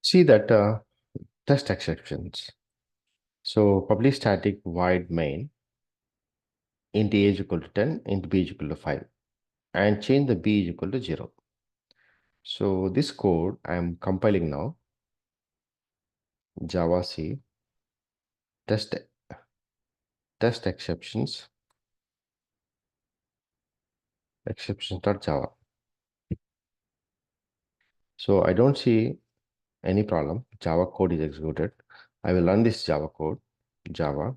See that test exceptions. So publish static void main int a is equal to 10, int b is equal to 5, and change the b is equal to 0. So this code I am compiling now. Java C test exceptions exceptions.java. So I don't see any problem. Java code is executed. I will run this Java code. Java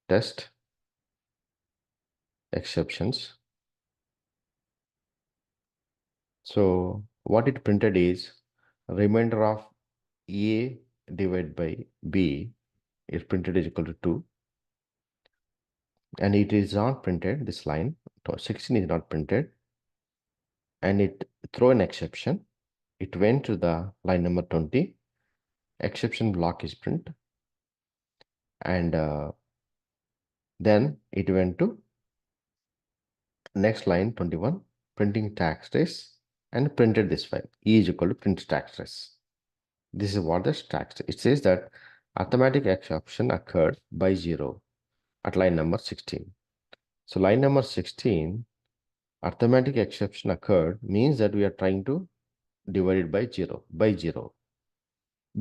test exceptions. So what it printed is remainder of a divided by b is printed is equal to 2, and it is not printed. This line 16 is not printed, and it throw an exception. It went to the line number 20. Exception block is print, and then it went to next line 21, printing tag trace, and printed this file e is equal to print tag trace. This is what the tag trace. It says that arithmetic exception occurred by 0 at line number 16. So line number 16, arithmetic exception occurred means that we are trying to divide it by 0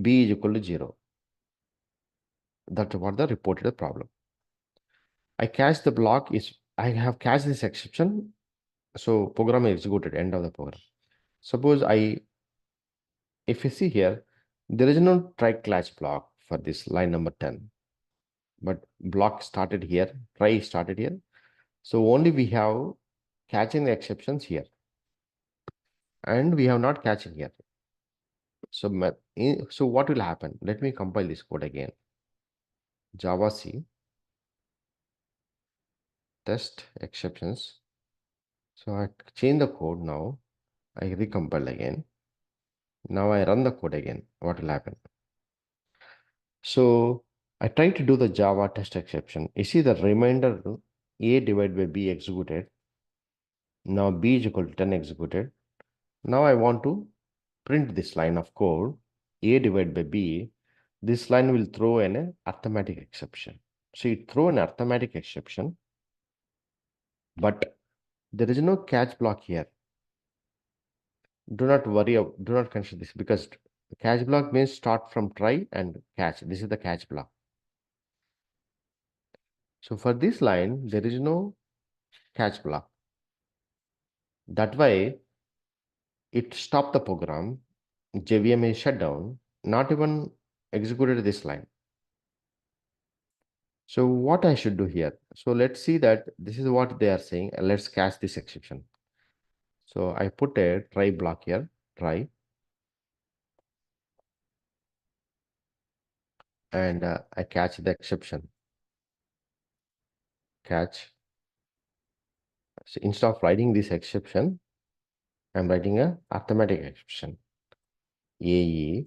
b is equal to 0. That's what the reported problem. I catch the block is I have catched this exception, so program is executed, end of the program. Suppose if you see here, there is no try catch block for this line number 10, but block started here, try started here. So only we have catching the exceptions here, and we have not catching here. So what will happen? Let me compile this code again. Java C test exceptions. So I change the code now. I recompile again. Now I run the code again. What will happen? So I try to do the Java test exception. You see the remainder a divided by b executed. Now b is equal to 10 executed. Now I want to print this line of code a divided by b. This line will throw an arithmetic exception. So it throw an arithmetic exception, but there is no catch block here. Do not worry, do not consider this, because catch block means start from try and catch. This is the catch block. So for this line, there is no catch block. That way, it stopped the program. JVM is shut down, not even executed this line. So what I should do here? So let's see that this is what they are saying. Let's catch this exception. So I put a try block here, try. And I catch the exception. Catch. So instead of writing this exception, I'm writing a arithmetic exception. AE,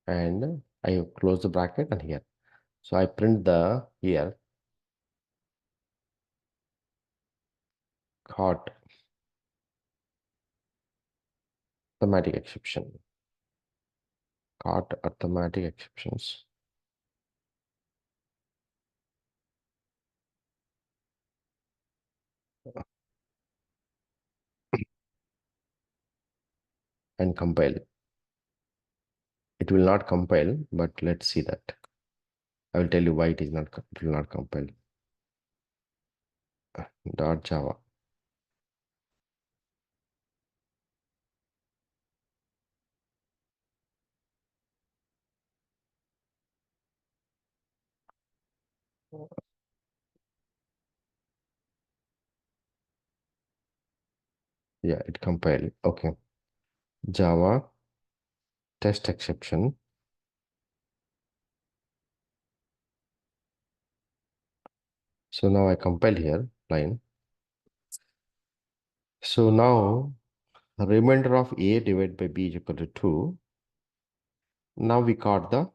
and I close the bracket and here. So I print the here caught arithmetic exception. Caught arithmetic exceptions. And compile. It will not compile, but let's see that. I will tell you why it will not compile. .java. Yeah, it compiled. Okay. Java test exception. So now I compile here line. So now remainder of a divided by b is equal to 2. Now we caught the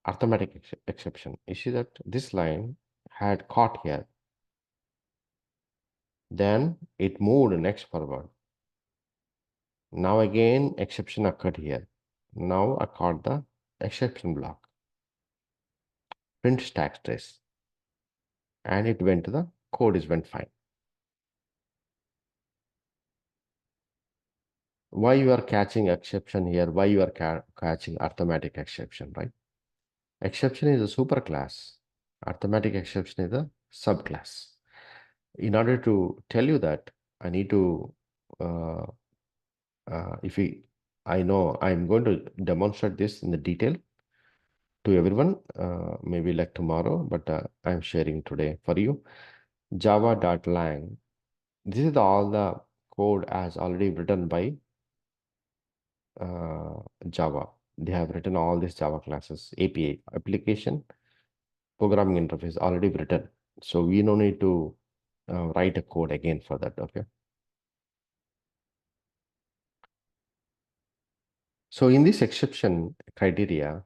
arithmetic exception. You see that this line had caught here. Then it moved next forward. Now again exception occurred here. Now I caught the exception block. Print stack trace. And it went to the code is went fine. Why you are catching exception here? Why you are catching arithmetic exception, right? Exception is a superclass. Arithmetic exception is a subclass. In order to tell you that, I need to, I know I'm going to demonstrate this in the detail to everyone, maybe like tomorrow, but I'm sharing today for you. Java.lang. This is all the code as already written by Java. They have written all these Java classes, API, application programming interface already written. So we no need to write a code again for that, okay? So in this exception criteria,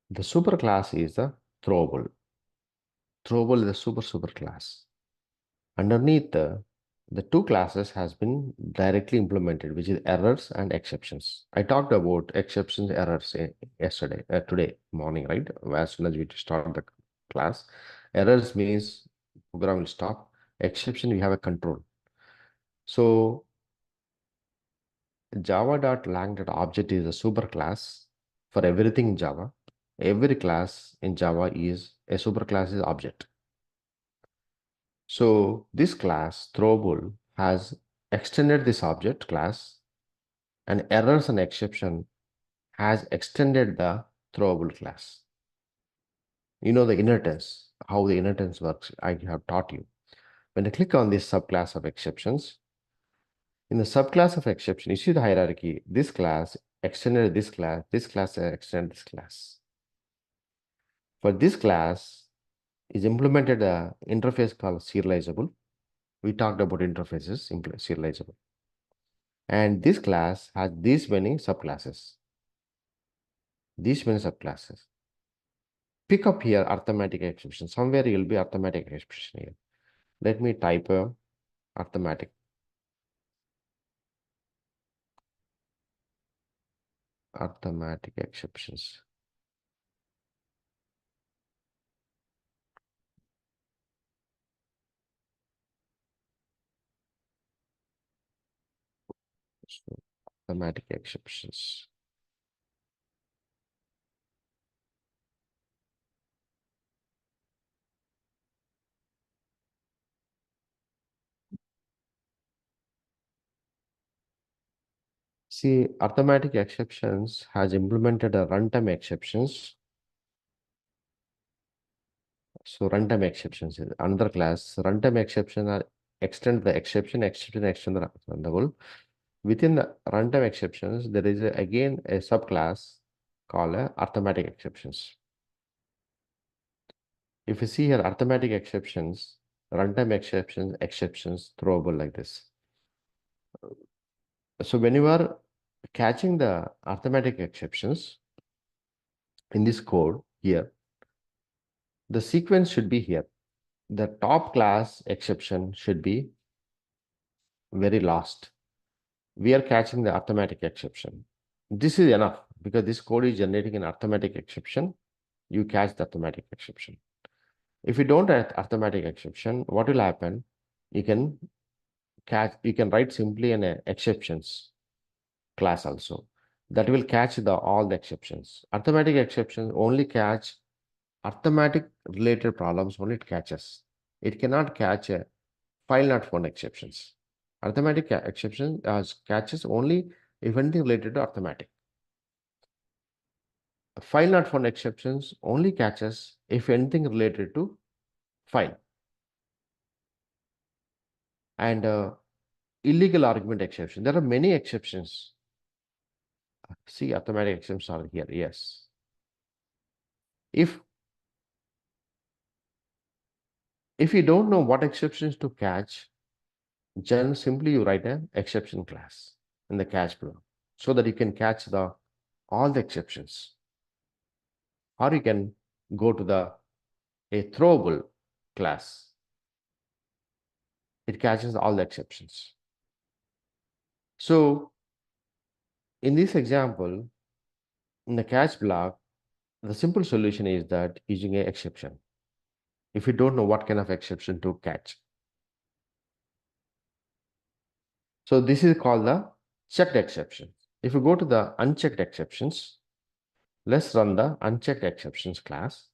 the superclass is the throwable. Throwable is the super class. Underneath the two classes has been directly implemented, which is errors and exceptions. I talked about exceptions, errors yesterday, today morning, right? As soon as we start the class, errors means program will stop. Exception, we have a control. So java.lang.object is a superclass for everything in Java. Every class in Java is a superclass is object. So this class throwable has extended this object class, and errors and exception has extended the throwable class. You know the inheritance, how the inheritance works, I have taught you. When I click on this subclass of exceptions, in the subclass of exception, you see the hierarchy. This class extended this class extended this class. For this class is implemented a interface called serializable. We talked about interfaces, serializable. And this class has these many subclasses. These many subclasses. Pick up here arithmetic exception. Somewhere you'll be arithmetic expression here. Let me type arithmetic. Arithmetic exceptions. So, arithmetic exceptions. See, arithmetic exceptions has implemented a runtime exceptions. So runtime exceptions is another class. Runtime exception are extend the exception extend the whole. Within the runtime exceptions, there is again a subclass called arithmetic exceptions. If you see here, arithmetic exceptions, runtime exceptions throwable like this. So when you are catching the arithmetic exceptions in this code here, the sequence should be here. The top class exception should be very last. We are catching the arithmetic exception. This is enough because this code is generating an arithmetic exception. You catch the arithmetic exception. If you don't have arithmetic exception, what will happen? You can write simply an exceptions class also. That will catch all the exceptions. Arithmetic exceptions only catch arithmetic related problems, only it catches. It cannot catch a file not found exceptions. Arithmetic exception catches only if anything related to arithmetic. File not found exceptions only catches if anything related to file. And illegal argument exception. There are many exceptions. See, arithmetic exceptions are here. Yes. If you don't know what exceptions to catch, then simply you write an exception class in the catch block so that you can catch all the exceptions. Or you can go to a throwable class. It catches all the exceptions. So In this example, in the catch block, the simple solution is that using an exception. If you don't know what kind of exception to catch. So this is called the checked exception. If you go to the unchecked exceptions, let's run the unchecked exceptions class.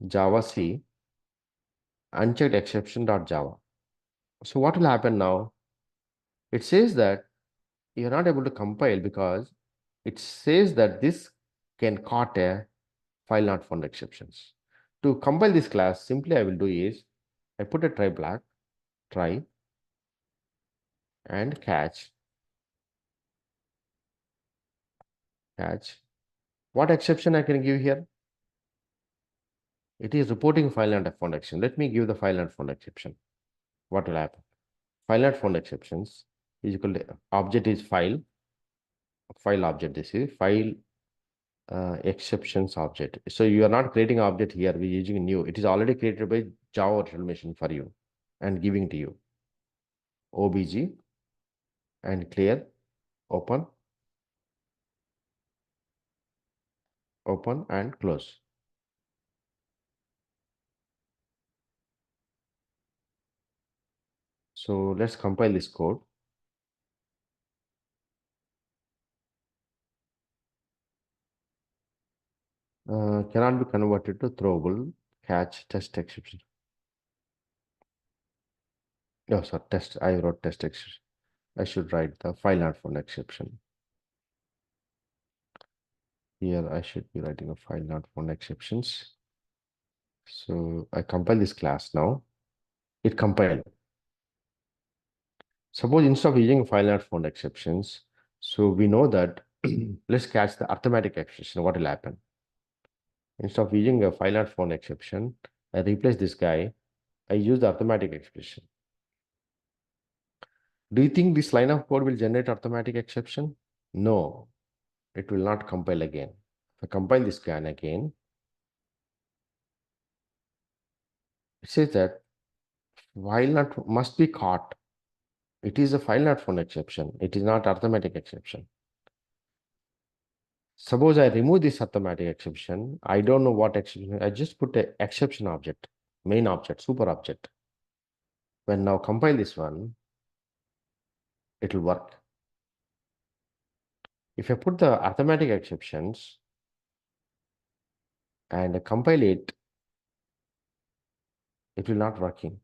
Java C unchecked exception.java. So what will happen now? It says that you're not able to compile because it says that this can caught a file not found exceptions. To compile this class, simply I will do is I put a try block, try and catch. What exception I can give here? It is reporting file not found exception. Let me give the file not found exception. What will happen? File not found exceptions is equal to object is file object. This is file exceptions object. So you are not creating object here. We're using new. It is already created by Java virtual machine for you and giving to you. OBJ and clear, open and close. So let's compile this code. Cannot be converted to throwable catch test exception. Oh, sorry, test. I wrote test exception. I should write the file not found exception. Here I should be writing a file not found exceptions. So I compile this class now. It compiled. Suppose instead of using file not found exceptions, so we know that let's catch the arithmetic exception. What will happen? Instead of using a file not found exception, I replace this guy. I use the arithmetic expression. Do you think this line of code will generate arithmetic exception? No, it will not compile again. If I compile this guy again, it says that file not must be caught. It is a file not found exception. It is not arithmetic exception. Suppose I remove this arithmetic exception. I don't know what exception. I just put a exception object, main object, super object. When now compile this one, it will work. If I put the arithmetic exceptions and compile it, it will not working.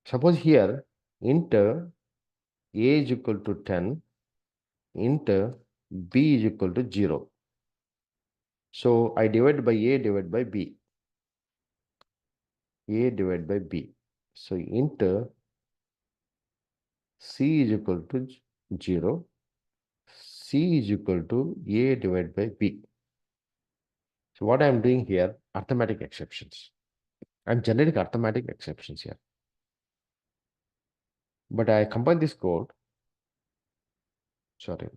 Suppose here int a is equal to 10, int b is equal to 0. So I divide by a divided by b. A divided by b. So int c is equal to 0. C is equal to a divided by b. So what I am doing here, arithmetic exceptions. I'm generating arithmetic exceptions here. But I compile this code. Sorry.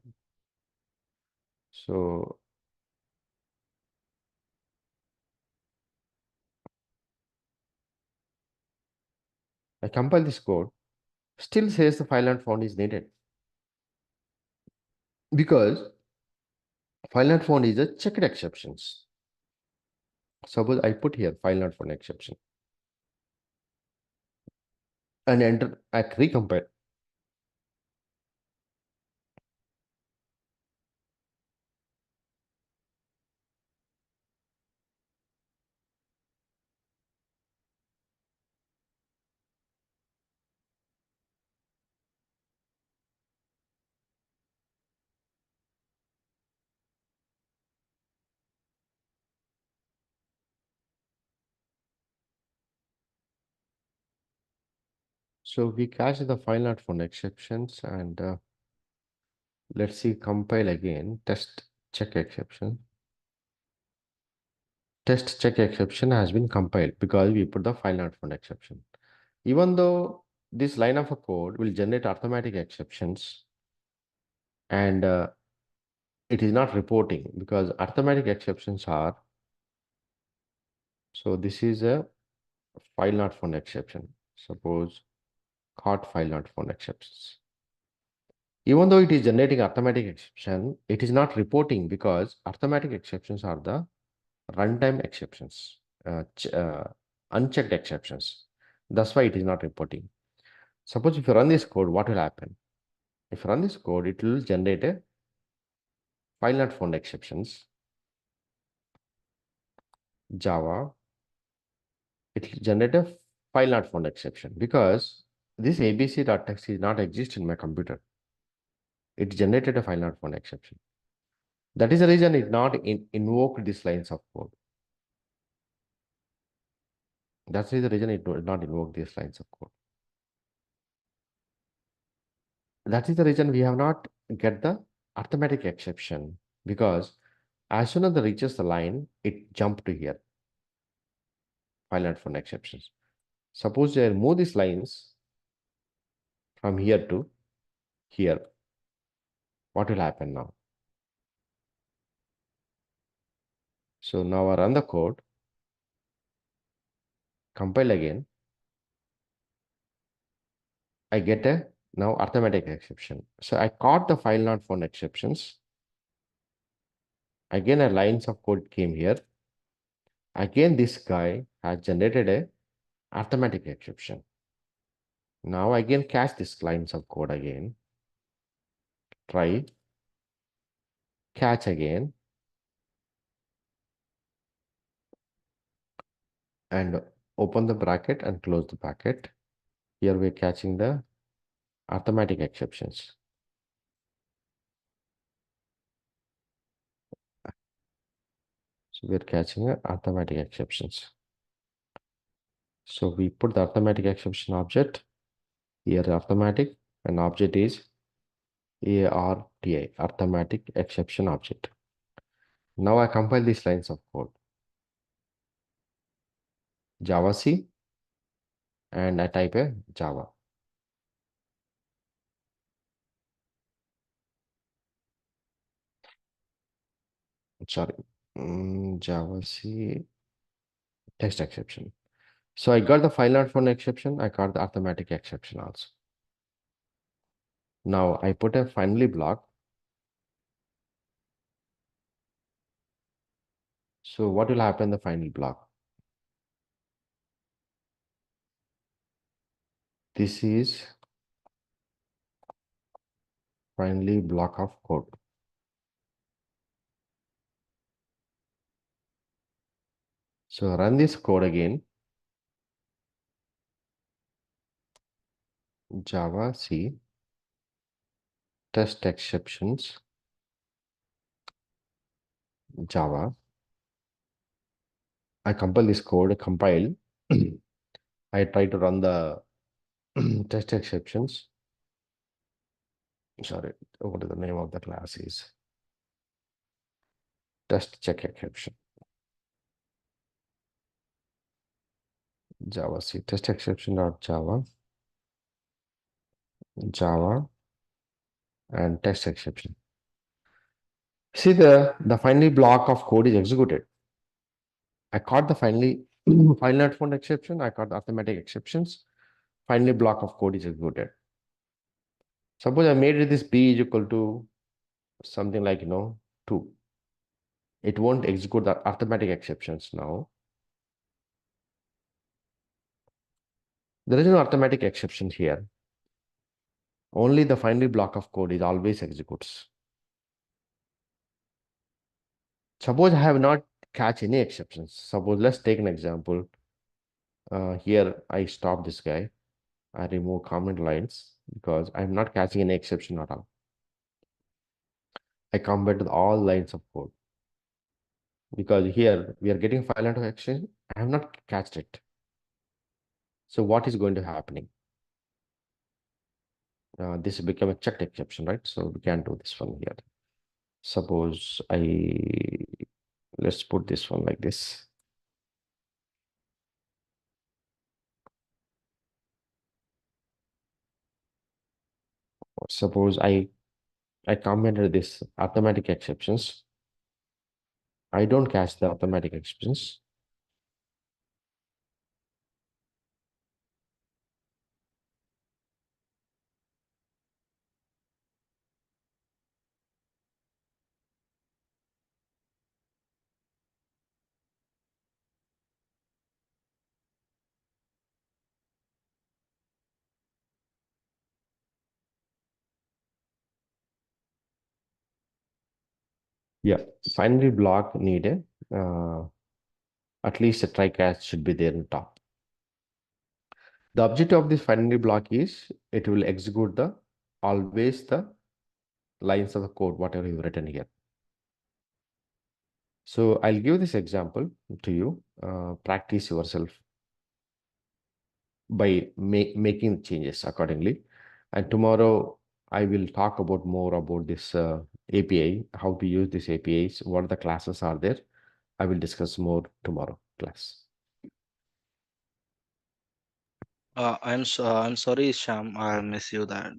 So I compile this code. Still says the file not found is needed. Because file not found is a checked exceptions. Suppose I put here file not found exception. And enter, I recompile. So we catch the file not found exceptions and let's see compile again. Test check exception. Test check exception has been compiled because we put the file not found exception. Even though this line of a code will generate arithmetic exceptions and it is not reporting because arithmetic exceptions are, so this is a file not found exception. Suppose caught file not found exceptions. Even though it is generating arithmetic exception, it is not reporting because arithmetic exceptions are the runtime exceptions, unchecked exceptions. That's why it is not reporting. Suppose if you run this code, what will happen? If you run this code, it will generate a file not found exceptions, Java. It will generate a file not found exception because this abc.txt is not exist in my computer. It generated a file not found exception. That is the reason it not invoked these lines of code. That's the reason it will not invoke these lines of code. That is the reason we have not get the arithmetic exception, because as soon as it reaches the line, it jump to here, file not found exceptions. Suppose I move these lines from here to here, what will happen now? So now I run the code, compile again, I get a now arithmetic exception. So I caught the file not found exceptions. Again, a lines of code came here. Again, this guy has generated a arithmetic exception. Now again catch this lines of code again. Try, catch again, and open the bracket and close the bracket. Here we're catching the arithmetic exceptions. So we're catching arithmetic exceptions. So we put the arithmetic exception object here, arithmetic, and object is ARTI, arithmetic exception object. Now I compile these lines of code, Java C, and I type a Java. Sorry, Java C text exception. So I got the file not found exception. I got the arithmetic exception also. Now I put a finally block. So what will happen in the final block? This is finally block of code. So run this code again. Java C test exceptions Java. I compile this code, compile. I try to run the test exceptions. Sorry, what is the name of the class is test check exception. Java C test exception dot Java, Java, and test exception. See the finally block of code is executed. I caught the finally final not found exception. I caught the arithmetic exceptions. Finally block of code is executed. Suppose I made this b is equal to something like 2. It won't execute the arithmetic exceptions now. There is no arithmetic exception here. Only the finally block of code is always executes. Suppose I have not catch any exceptions. Suppose let's take an example. Here I stop this guy. I remove comment lines because I'm not catching any exception at all. I compare to all lines of code because here we are getting file out of action. I have not catched it. So what is going to happening? This become a checked exception, right? So we can do this one here. Suppose let's put this one like this. Suppose I commented this arithmetic exceptions. I don't catch the arithmetic exceptions. Yeah, finally block need a at least a try catch should be there in top. The objective of this finally block is it will execute the always the lines of the code whatever you've written here. So I'll give this example to you. Practice yourself by making changes accordingly. And tomorrow I will talk about more about this API, how to use these APIs, what the classes are there. I will discuss more tomorrow class. I'm sorry, Sham. I miss you that.